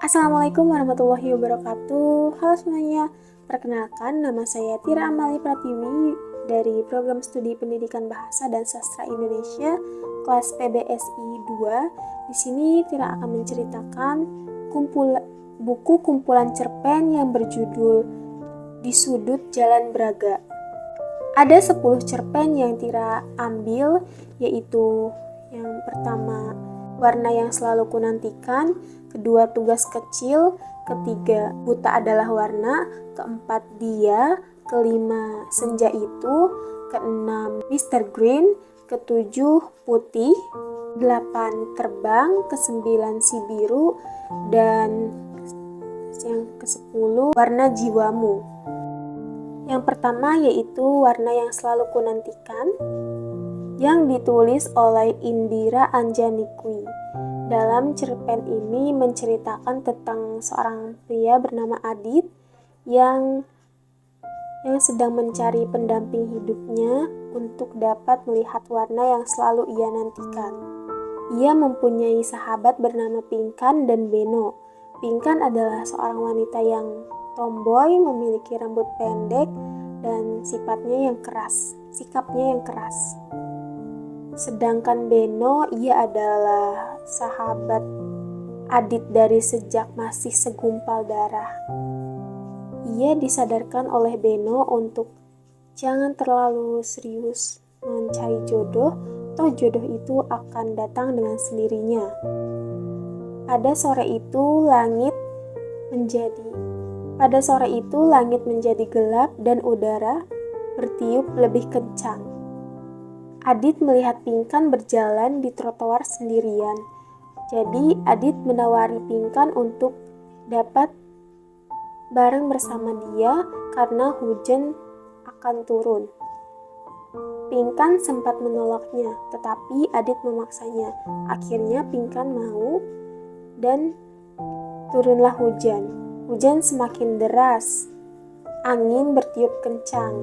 Assalamualaikum warahmatullahi wabarakatuh. Halo semuanya, perkenalkan nama saya Tira Amali Pratiwi dari Program Studi Pendidikan Bahasa dan Sastra Indonesia kelas PBSI 2. Di sini Tira akan menceritakan buku kumpulan cerpen yang berjudul Di Sudut Jalan Braga. Ada 10 cerpen yang Tira ambil, yaitu yang pertama Warna yang Selalu Kunantikan, kedua Tugas Kecil, ketiga Buta Adalah Warna, keempat Dia, kelima Senja Itu, keenam Mr. Green, ketujuh Putih, 8 Terbang, kesembilan Si Biru, dan yang ke-10 Warna Jiwamu. Yang pertama yaitu Warna yang Selalu Kunantikan, yang ditulis oleh Indira Anjanikwi. Dalam cerpen ini menceritakan tentang seorang pria bernama Adit yang sedang mencari pendamping hidupnya untuk dapat melihat warna yang selalu ia nantikan. Ia mempunyai sahabat bernama Pinkan dan Beno. Pinkan adalah seorang wanita yang tomboy, memiliki rambut pendek dan sikapnya yang keras. Sedangkan Beno, ia adalah sahabat Adit dari sejak masih segumpal darah. Ia disadarkan oleh Beno untuk jangan terlalu serius mencari jodoh, toh jodoh itu akan datang dengan sendirinya. Pada sore itu langit menjadi gelap dan udara bertiup lebih kencang. Adit melihat Pinkan berjalan di trotoar sendirian. Jadi Adit menawari Pinkan untuk dapat bareng bersama dia karena hujan akan turun. Pinkan sempat menolaknya, tetapi Adit memaksanya. Akhirnya Pinkan mau dan turunlah hujan. Hujan semakin deras. Angin bertiup kencang.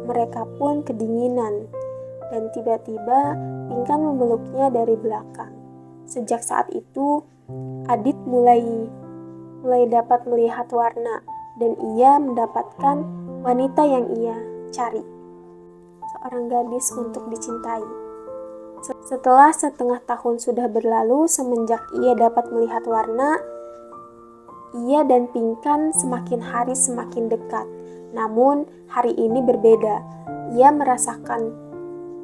Mereka pun kedinginan. Dan tiba-tiba Pinkan memeluknya dari belakang. Sejak saat itu, Adit mulai dapat melihat warna dan ia mendapatkan wanita yang ia cari. Seorang gadis untuk dicintai. Setelah setengah tahun sudah berlalu semenjak ia dapat melihat warna, ia dan Pinkan semakin hari semakin dekat. Namun hari ini berbeda. Ia merasakan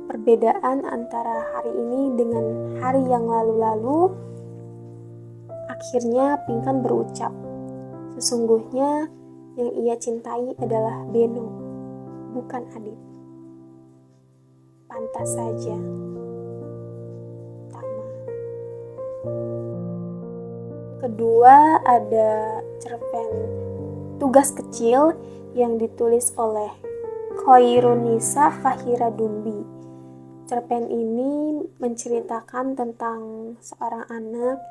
perbedaan antara hari ini dengan hari yang lalu-lalu. Akhirnya Pinkan berucap, sesungguhnya yang ia cintai adalah Beno, bukan Adit. Pantas saja. Tama. Kedua ada cerpen Tugas Kecil yang ditulis oleh Khoirunisa Fahira Dumbi. Cerpen ini menceritakan tentang seorang anak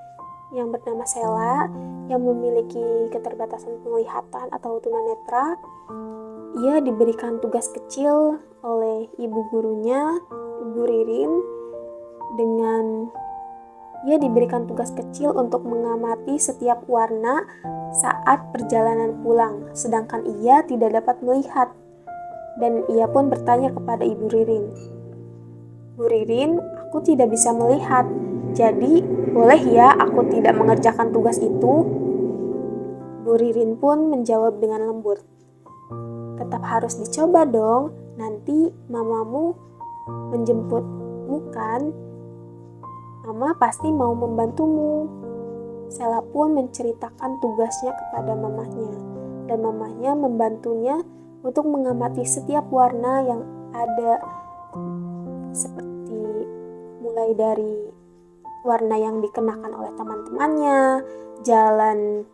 yang bernama Sela yang memiliki keterbatasan penglihatan atau tunanetra. Ia diberikan tugas kecil oleh ibu gurunya, Ibu Ririn, ia diberikan tugas kecil untuk mengamati setiap warna saat perjalanan pulang, sedangkan ia tidak dapat melihat. Dan ia pun bertanya kepada Ibu Ririn, Bu Ririn, aku tidak bisa melihat, jadi boleh ya aku tidak mengerjakan tugas itu? Bu Ririn pun menjawab dengan lembut, tetap harus dicoba dong, nanti mamamu menjemputmu kan? Mama pasti mau membantumu. Sela pun menceritakan tugasnya kepada mamahnya, dan mamahnya membantunya untuk mengamati setiap warna yang ada, seperti mulai dari warna yang dikenakan oleh teman-temannya, jalan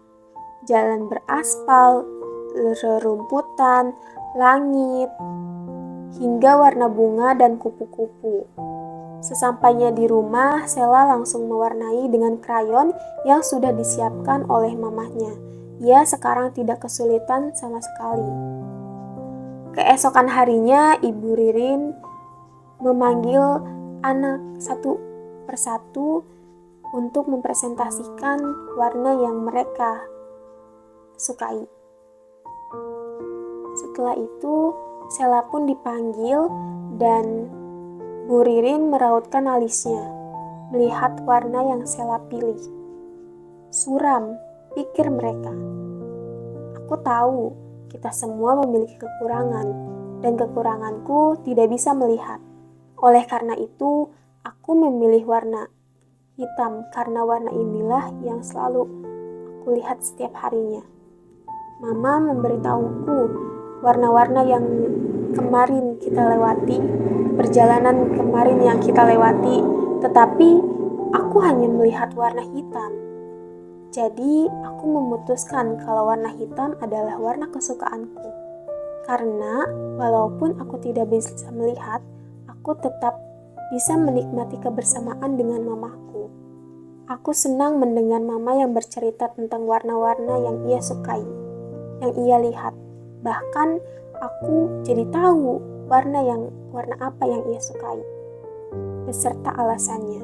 beraspal, rerumputan, langit, hingga warna bunga dan kupu-kupu. Sesampainya di rumah, Sela langsung mewarnai dengan krayon yang sudah disiapkan oleh mamahnya. Ia sekarang tidak kesulitan sama sekali. Keesokan harinya, Ibu Ririn memanggil anak satu persatu untuk mempresentasikan warna yang mereka sukai. Setelah itu, Sela pun dipanggil dan Bu Ririn merautkan alisnya melihat warna yang Sela pilih. Suram, pikir mereka. Aku tahu kita semua memiliki kekurangan dan kekuranganku tidak bisa melihat. Oleh karena itu, aku memilih warna hitam karena warna inilah yang selalu aku lihat setiap harinya. Mama memberitahuku warna-warna yang kemarin kita lewati, perjalanan kemarin yang kita lewati, tetapi aku hanya melihat warna hitam. Jadi, aku memutuskan kalau warna hitam adalah warna kesukaanku. Karena, walaupun aku tidak bisa melihat, aku tetap bisa menikmati kebersamaan dengan mamaku. Aku senang mendengar mama yang bercerita tentang warna-warna yang ia sukai, yang ia lihat. Bahkan, aku jadi tahu warna apa yang ia sukai, beserta alasannya.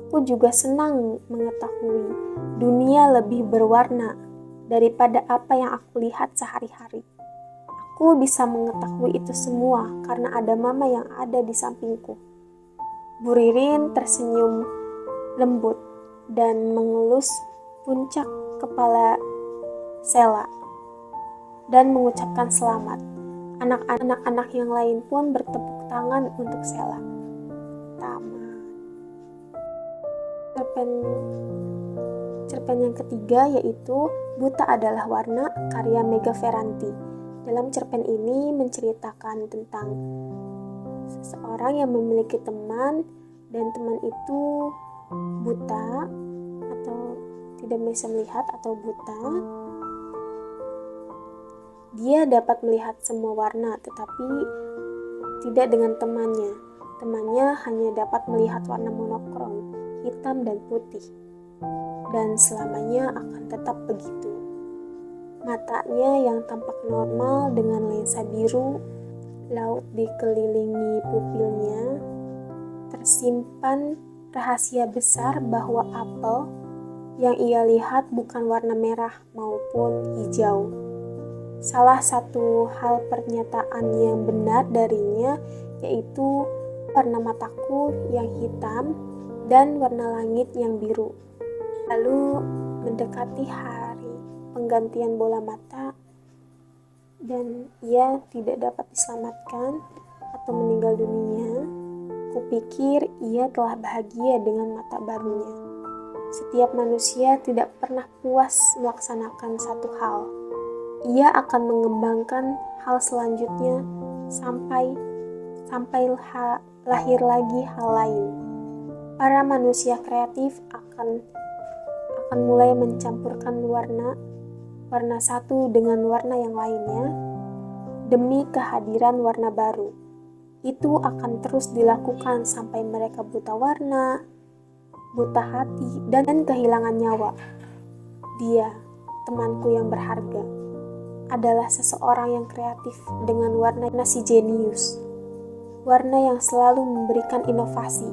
Aku juga senang mengetahui dunia lebih berwarna daripada apa yang aku lihat sehari-hari. Aku bisa mengetahui itu semua karena ada mama yang ada di sampingku. Bu Ririn tersenyum lembut dan mengelus puncak kepala Sela dan mengucapkan selamat. Anak-anak yang lain pun bertepuk tangan untuk Sela. Cerpen yang ketiga yaitu Buta Adalah Warna karya Mega Feranti. Dalam cerpen ini menceritakan tentang seseorang yang memiliki teman dan teman itu buta atau tidak bisa melihat atau buta. Dia dapat melihat semua warna tetapi tidak dengan temannya. Temannya hanya dapat melihat warna monokrom, hitam dan putih, dan selamanya akan tetap begitu. Matanya yang tampak normal dengan lensa biru, laut dikelilingi pupilnya, tersimpan rahasia besar bahwa apel yang ia lihat bukan warna merah maupun hijau. Salah satu hal pernyataan yang benar darinya yaitu warna mataku yang hitam dan warna langit yang biru. Lalu mendekati hari penggantian bola mata dan ia tidak dapat diselamatkan atau meninggal dunia. Kupikir ia telah bahagia dengan mata barunya. Setiap manusia tidak pernah puas melaksanakan satu hal. Ia akan mengembangkan hal selanjutnya sampai lahir lagi hal lain. Para manusia kreatif akan mulai mencampurkan warna satu dengan warna yang lainnya demi kehadiran warna baru. Itu akan terus dilakukan sampai mereka buta warna, buta hati, dan kehilangan nyawa. Dia, temanku yang berharga, adalah seseorang yang kreatif dengan warna si jenius. Warna yang selalu memberikan inovasi,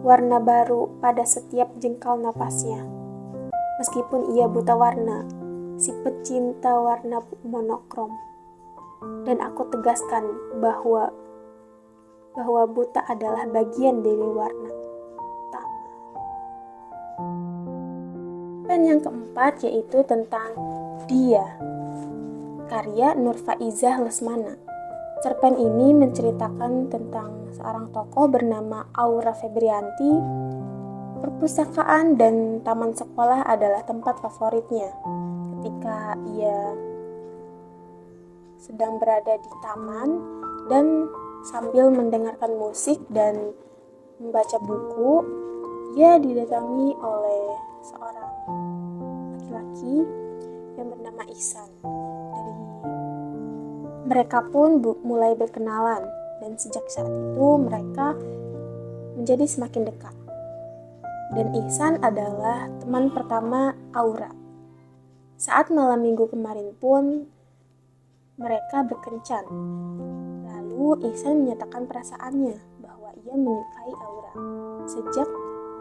warna baru pada setiap jengkal napasnya. Meskipun ia buta warna, si pecinta warna monokrom. Dan aku tegaskan bahwa buta adalah bagian dari warna utama. Dan yang keempat yaitu tentang Dia, karya Nurfaizah Lesmana. Cerpen ini menceritakan tentang seorang tokoh bernama Aura Febrianti. Perpustakaan dan taman sekolah adalah tempat favoritnya. Ketika ia sedang berada di taman dan sambil mendengarkan musik dan membaca buku, ia didatangi oleh seorang laki-laki yang bernama Ihsan. Mereka pun mulai berkenalan dan sejak saat itu mereka menjadi semakin dekat. Dan Ihsan adalah teman pertama Aura. Saat malam minggu kemarin pun mereka berkencan. Lalu Ihsan menyatakan perasaannya bahwa ia menyukai Aura sejak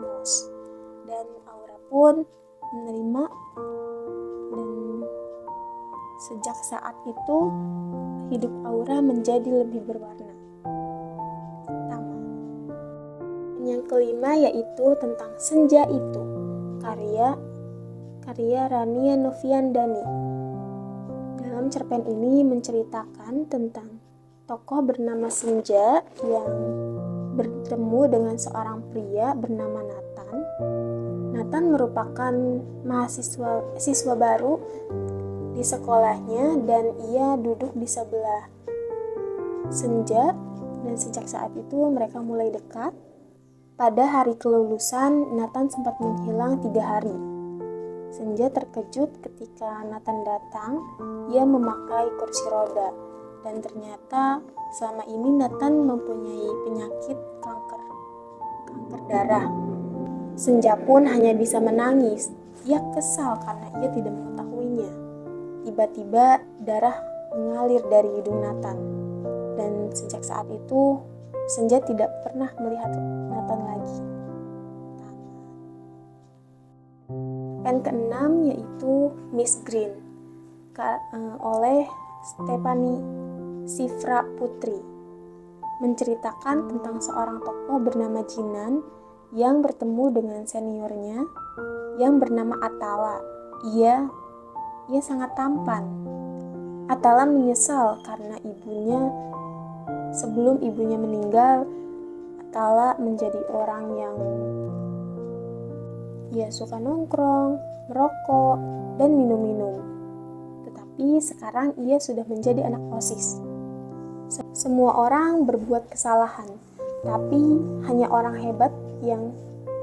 MOS. dan Aura pun menerima, dan sejak saat itu hidup Aura menjadi lebih berwarna. Tamat. Yang kelima yaitu tentang Senja Itu, karya Rania Noviandani. Dalam cerpen ini menceritakan tentang tokoh bernama Senja yang bertemu dengan seorang pria bernama Nathan. Nathan merupakan siswa baru di sekolahnya dan ia duduk di sebelah Senja, dan sejak saat itu mereka mulai dekat. Pada hari kelulusan, Nathan sempat menghilang 3 hari. Senja terkejut ketika Nathan datang. Ia memakai kursi roda, dan ternyata selama ini Nathan mempunyai penyakit kanker darah. Senja pun hanya bisa menangis. Ia kesal karena ia tidak mengetahuinya. Tiba-tiba darah mengalir dari hidung Nathan, dan sejak saat itu Senja tidak pernah melihat Nathan lagi. Cerpen keenam yaitu Miss Green oleh Stephanie Shifra Putri, menceritakan tentang seorang tokoh bernama Jinan yang bertemu dengan seniornya yang bernama Atala. Ia sangat tampan. Atala menyesal karena sebelum ibunya meninggal, Atala menjadi orang yang suka nongkrong, merokok, dan minum-minum. Tetapi sekarang ia sudah menjadi anak OSIS. Semua orang berbuat kesalahan, tapi hanya orang hebat yang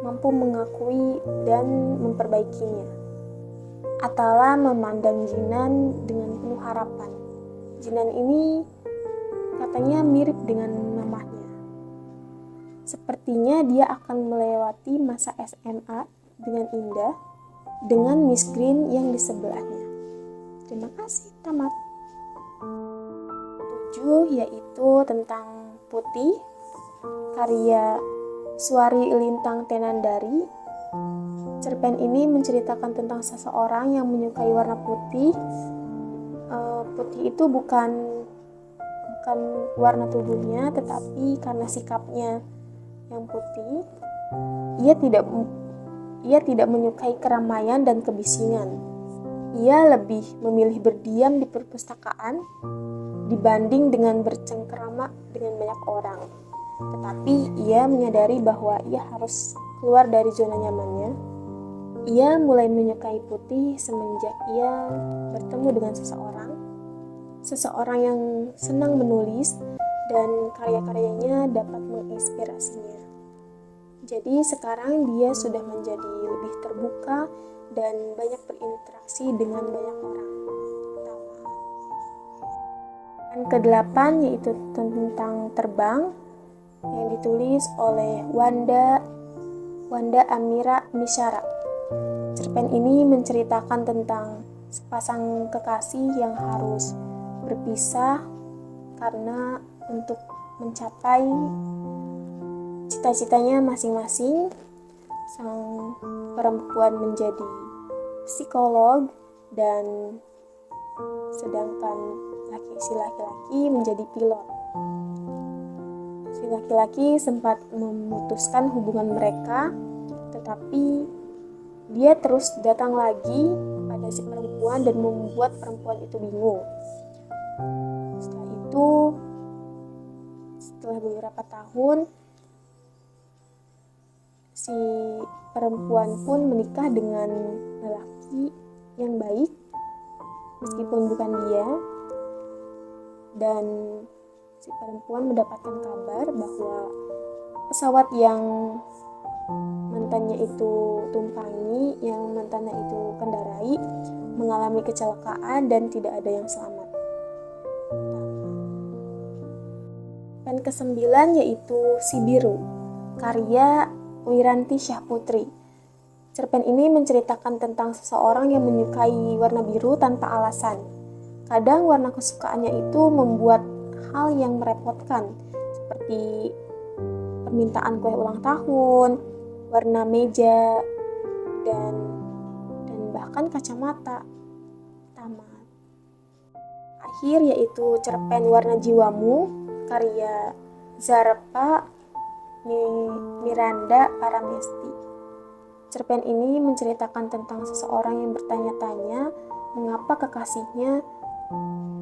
mampu mengakui dan memperbaikinya. Atala memandang Jinan dengan penuh harapan. Jinan ini katanya mirip dengan mamahnya. Sepertinya dia akan melewati masa SMA dengan indah dengan Miss Green yang di sebelahnya. Terima kasih, tamat. 7 yaitu tentang Putih, karya Suari Lintang Tenandari. Cerpen ini menceritakan tentang seseorang yang menyukai warna putih. Putih itu bukan warna tubuhnya, tetapi karena sikapnya yang putih. Ia tidak menyukai keramaian dan kebisingan. Ia lebih memilih berdiam di perpustakaan dibanding dengan bercengkerama dengan banyak orang. Tetapi ia menyadari bahwa ia harus keluar dari zona nyamannya. Ia mulai menyukai putih semenjak ia bertemu dengan seseorang yang senang menulis dan karya-karyanya dapat menginspirasinya. Jadi sekarang dia sudah menjadi lebih terbuka dan banyak berinteraksi dengan banyak orang. Dan ke-8 yaitu tentang Terbang yang ditulis oleh Wanda Amira Misyara. Cerpen ini menceritakan tentang sepasang kekasih yang harus berpisah karena untuk mencapai cita-citanya masing-masing. Sang perempuan menjadi psikolog dan sedangkan si laki-laki menjadi pilot. Si laki-laki sempat memutuskan hubungan mereka, tetapi dia terus datang lagi pada si perempuan dan membuat perempuan itu bingung. Setelah beberapa tahun, si perempuan pun menikah dengan lelaki yang baik meskipun bukan dia, dan si perempuan mendapatkan kabar bahwa pesawat yang mantannya itu tumpangi, yang mantannya itu kendarai, mengalami kecelakaan dan tidak ada yang selamat. Dan ke-9 yaitu Si Biru, karya Wiranti Syahputri. Cerpen ini menceritakan tentang seseorang yang menyukai warna biru tanpa alasan. Kadang warna kesukaannya itu membuat hal yang merepotkan, seperti permintaan kue ulang tahun, warna meja, dan bahkan kacamata. Tamat. Akhir yaitu cerpen Warna Jiwamu karya Zarpa Miranda Paramesti. Cerpen ini menceritakan tentang seseorang yang bertanya-tanya mengapa kekasihnya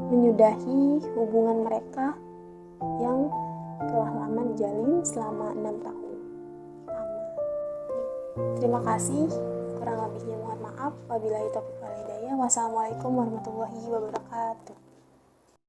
menyudahi hubungan mereka yang telah lama dijalin selama 6 tahun. Terima kasih. Kurang lebihnya mohon maaf. Wabillahi taufiq wal hidayah. Wassalamualaikum warahmatullahi wabarakatuh.